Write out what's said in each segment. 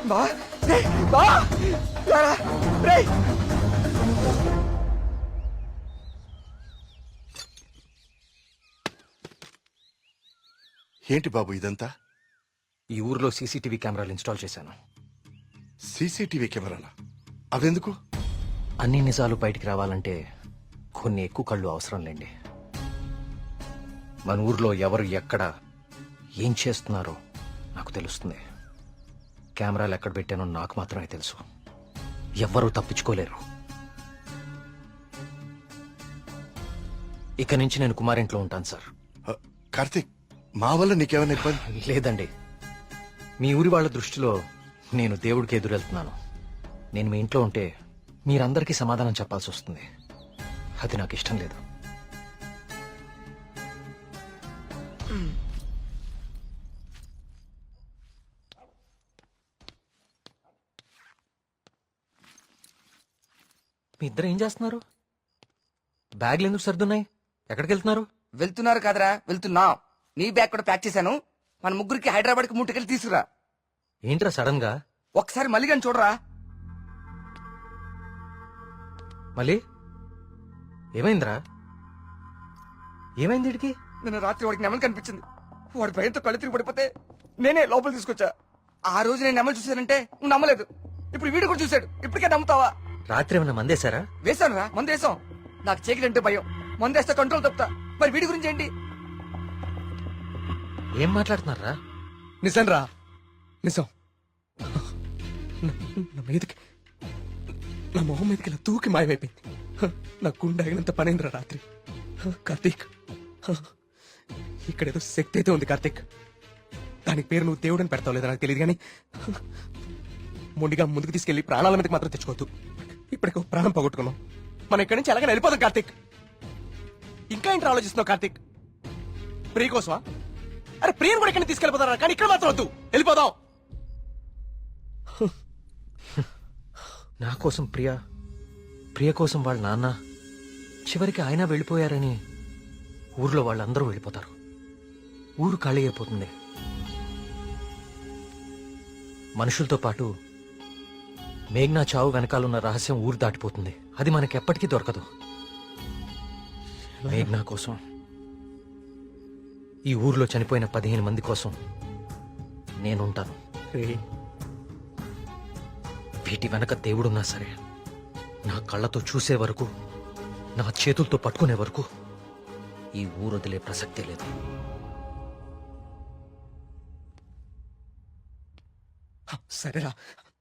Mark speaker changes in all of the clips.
Speaker 1: బా రే బా రారా రే.
Speaker 2: ఏంటి బాబు ఇదంతా?
Speaker 3: ఈ ఊర్లో సీసీటీవీ కెమెరాలు ఇన్స్టాల్ చేశాను.
Speaker 2: సీసీటీవీ కెమెరాలా? అవెందుకు?
Speaker 3: అన్ని నిజాలు బయటికి రావాలంటే కొన్ని ఎక్కువ కళ్ళు అవసరం లేండి. మన ఊర్లో ఎవరు ఎక్కడ ఏం చేస్తున్నారో నాకు తెలుస్తుంది. కెమెరాలు ఎక్కడ పెట్టానో నాకు మాత్రమే తెలుసు. ఎవ్వరూ తప్పించుకోలేరు. ఇక నుంచి నేను కుమారింట్లో ఉంటాను సార్.
Speaker 2: కార్తీక్, మా వల్ల నీకేమైనా ఇబ్బంది?
Speaker 3: లేదండి, మీ ఊరి వాళ్ళ దృష్టిలో నేను దేవుడికి ఎదురెళ్తున్నాను. నేను మీ ఇంట్లో ఉంటే మీరందరికీ సమాధానం చెప్పాల్సి వస్తుంది. అది నాకు ఇష్టం లేదు. మీ ఇద్దరు ఏం చేస్తున్నారు? బ్యాగ్లు ఎందుకు సర్దున్నాయి? ఎక్కడికి వెళ్తున్నారు?
Speaker 1: వెళ్తున్నారు కదరా, వెళ్తున్నాం. నీ బ్యాగ్ కూడా ప్యాక్ చేశాను. మన ముగ్గురికి హైదరాబాద్ కి ముట్టుకెళ్ళి తీసుకురా.
Speaker 3: ఏంట్రా సడన్ గా?
Speaker 1: ఒకసారి మళ్ళీ కానీ చూడరా.
Speaker 3: మళ్ళీ ఏమైందిరా? ఏమైంది వీడికి?
Speaker 1: నిన్న రాత్రి వాడికి నెమలి కనిపించింది. వాడి భయంతో కళ్ళు తిరిగి పడిపోతే నేనే లోపల తీసుకొచ్చా. ఆ రోజు నేను నెమలి చూశానంటే నువ్వు నమ్మలేదు. ఇప్పుడు వీడు కూడా చూశాడు. ఇప్పటికే నమ్ముతావా?
Speaker 3: రాత్రి ఏమైనా మందేశారా?
Speaker 1: వేశాను రా, మందు వేసాం. నాకు చీకలంటే భయం. మందేస్తే కంట్రోల్ తప్పుతా. మరి వీడి గురించి ఏంటి?
Speaker 3: ఏం మాట్లాడుతున్నారా?
Speaker 4: నిజం రా, నిజం. నా మీదకి, నా మొహం మీదకి ఇలా తూకి మాయమైపోయింది. నా గుండె ఆగినంత పనైందిరా రాత్రి. కార్తీక్, ఇక్కడేదో శక్తి అయితే ఉంది కార్తీక్. దానికి పేరు నువ్వు దేవుడని పెడతావు లేదా నాకు తెలియదు, కానీ మొండిగా ముందుకు తీసుకెళ్లి ప్రాణాల మీదకి మాత్రం తెచ్చుకోవద్దు. ఇప్పటికి ఒక ప్రాణం పోగొట్టుకున్నాం. మనం ఇక్కడి నుంచి ఎలాగైనా వెళ్ళిపోదాం కార్తీక్. ఇంకా ఏంటి ఆలోచిస్తున్నావు కార్తీక్? ప్రియ కోసమా? అరే ప్రియను కూడా ఇక్కడ తీసుకెళ్ళిపోతారా, కానీ ఇక్కడ మాత్రం వద్దు, వెళ్ళిపోదాం.
Speaker 3: నా కోసం ప్రియ కోసం వాళ్ళ నాన్న, చివరికి ఆయన వెళ్ళిపోయారని ఊర్లో వాళ్ళందరూ వెళ్ళిపోతారు. ఊరు ఖాళీ అయిపోతుంది. మనుషులతో పాటు మేఘ్నా చావు వెనకాలన్న రహస్యం ఊరు దాటిపోతుంది. అది మనకెప్పటికీ దొరకదు. మేఘ్నా కోసం, ఈ ఊర్లో చనిపోయిన 15 మంది కోసం నేనుంటాను. వీటి వెనక దేవుడున్నా సరే, నా కళ్ళతో చూసే వరకు, నా చేతులతో పట్టుకునే వరకు ఈ ఊరు వదిలే ప్రసక్తే లేదు.
Speaker 4: సరేరా,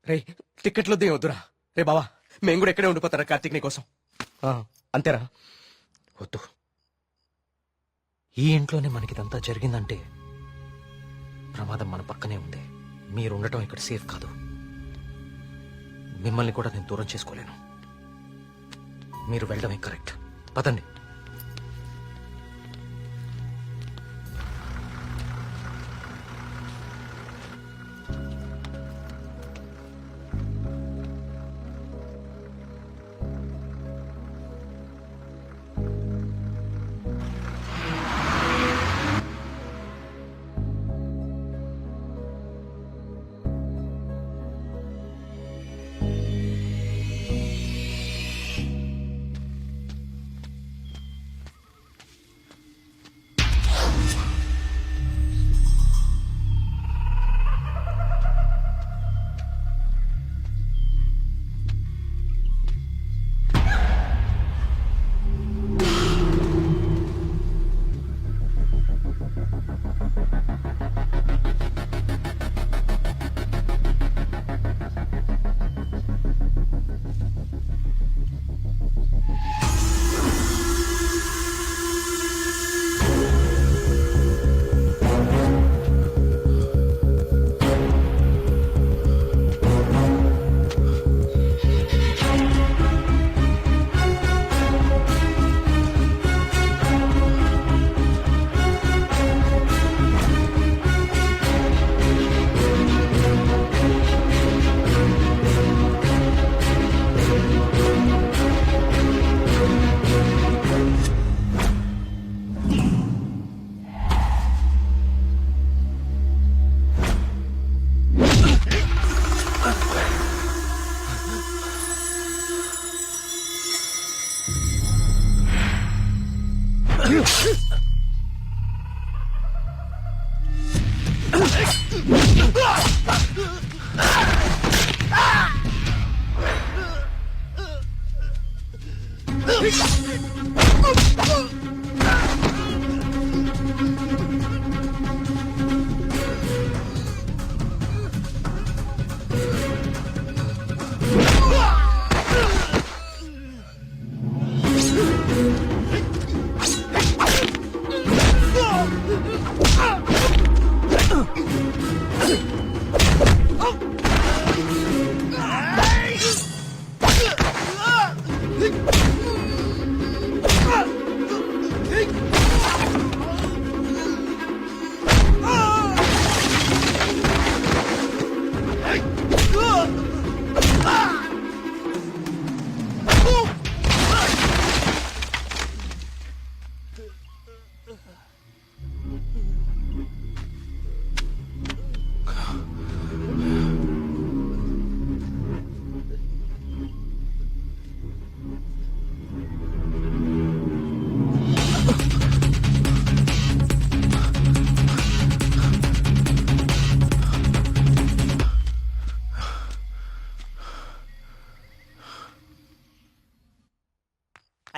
Speaker 4: రే టికెట్లు వద్దే వద్దురా. రే బావా, మేము కూడా ఎక్కడే ఉండిపోతారా కార్తీక్ నీ కోసం. అంతేరా.
Speaker 3: వద్దు. ఈ ఇంట్లోనే మనకిదంతా జరిగిందంటే ప్రమాదం మన పక్కనే ఉంది. మీరుండటం ఇక్కడ సేఫ్ కాదు. మిమ్మల్ని కూడా నేను దూరం చేసుకోలేను. మీరు వెళ్ళడమే కరెక్ట్. పదండి.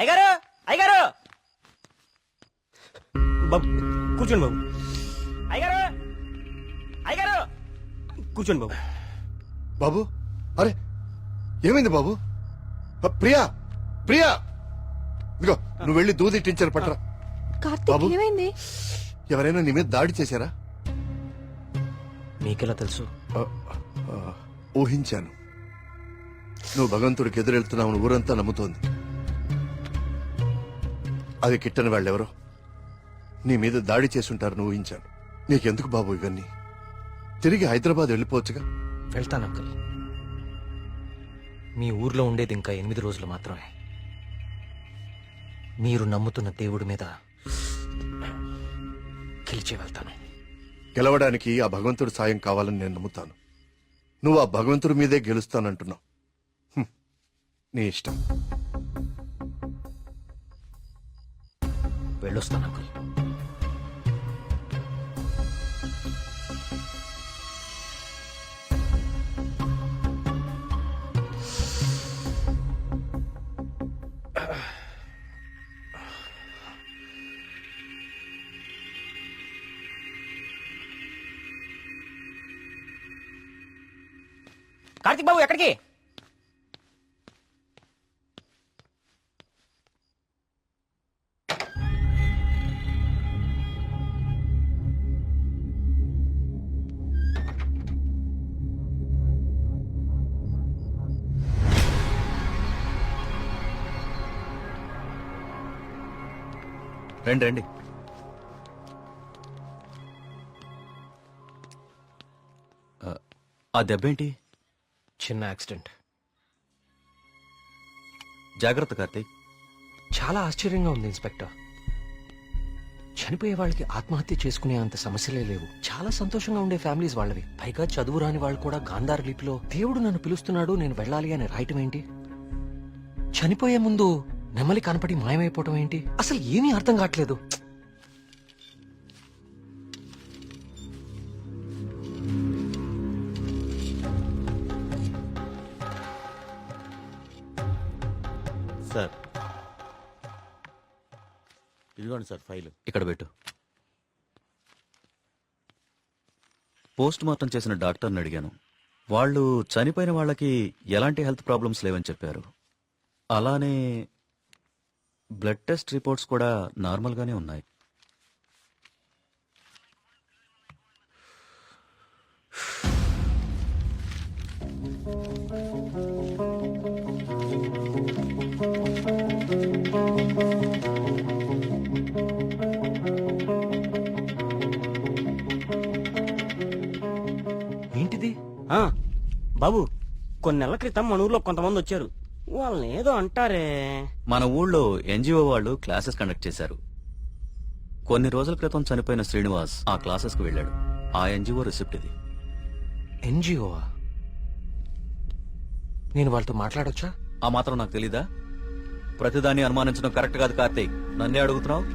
Speaker 5: అయ్యగారు అయ్యగారు
Speaker 4: బాబు కూర్చోండి బాబు,
Speaker 5: అయ్యగారు అయ్యగారు
Speaker 4: కూర్చోండి బాబు.
Speaker 2: బాబు అరే ఏమైంది బాబు? ప్రియా ప్రియా ఇదిగో నువ్వు వెళ్ళి దూది టించర్ పట్టరా.
Speaker 6: కార్తీక్
Speaker 2: బాబు.
Speaker 6: ఏమైంది?
Speaker 2: ఎవరైనా నీ మీద దాడి చేశారా?
Speaker 3: మీకెలా తెలుసు?
Speaker 2: ఊహించాను. నువ్వు భగవంతుడికి ఎదురెళ్తున్నావు ఊరంతా నమ్ముతోంది. అది కిట్టని వాళ్ళెవరో నీ మీద దాడి చేసుంటారని ఊహించాను. నీకెందుకు బాబు ఇవన్నీ? తిరిగి హైదరాబాద్ వెళ్ళిపోవచ్చుగా.
Speaker 3: వెళ్తాను అంకుల్. మీ ఊర్లో ఉండేది ఇంకా 8 రోజులు మాత్రమే. మీరు నమ్ముతున్న దేవుడి మీద గెలిచి వెళ్తాను.
Speaker 2: గెలవడానికి ఆ భగవంతుడి సాయం కావాలని నేను నమ్ముతాను. నువ్వు ఆ భగవంతుడి మీదే గెలుస్తానంటున్నావు. నీ ఇష్టం.
Speaker 3: వెళ్ళొస్తాను అంకుల్.
Speaker 5: కార్తిక్ బాబు ఎక్కడికి?
Speaker 7: రండి రండి. ఆ దెబ్బేంటి?
Speaker 3: చిన్న యాక్సిడెంట్.
Speaker 7: జాగ్రత్త కార్తీక్.
Speaker 3: చాలా ఆశ్చర్యంగా ఉంది ఇన్స్పెక్టర్. చనిపోయే వాళ్ళకి ఆత్మహత్య చేసుకునే అంత సమస్యలే లేవు. చాలా సంతోషంగా ఉండే ఫ్యామిలీస్ వాళ్ళవి. పైగా చదువు రాని వాళ్ళు కూడా గాంధార్ లిపిలో దేవుడు నన్ను పిలుస్తున్నాడు నేను వెళ్ళాలి అని రాయటం ఏంటి? చనిపోయే ముందు నెమ్మలి కనపడి మాయమైపోవటం ఏంటి? అసలు ఏమీ అర్థం కావట్లేదు.
Speaker 7: సార్ ఇదిగోండి సార్ ఫైల్. ఇక్కడ పెట్టు. పోస్ట్ మార్టం చేసిన డాక్టర్ని అడిగాను. వాళ్ళు చనిపోయిన వాళ్ళకి ఎలాంటి హెల్త్ ప్రాబ్లమ్స్ లేవని చెప్పారు. అలానే బ్లడ్ టెస్ట్ రిపోర్ట్స్ కూడా నార్మల్గానే ఉన్నాయి.
Speaker 3: ఏంటిది?
Speaker 5: బాబు కొన్ని నెలల క్రితం మన ఊర్లో కొంతమంది వచ్చారు. వాళ్ళని ఏదో అంటారే.
Speaker 7: మన ఊళ్ళో ఎన్జిఓ వాళ్ళు క్లాసెస్ కండక్ట్ చేశారు. కొన్ని రోజుల క్రితం చనిపోయిన శ్రీనివాస్ ఆ క్లాసెస్ కు వెళ్ళాడు. ఆ ఎన్జిఓ రిసిప్ట్ ఇది.
Speaker 3: ఎన్జిఓ? నేను వాళ్ళతో మాట్లాడొచ్చా?
Speaker 7: ఆ మాత్రం నాకు తెలీదా? ప్రతిదాన్ని అనుమానించడం కరెక్ట్ కాదు కార్తీక్. నన్నే అడుగుతున్నావు.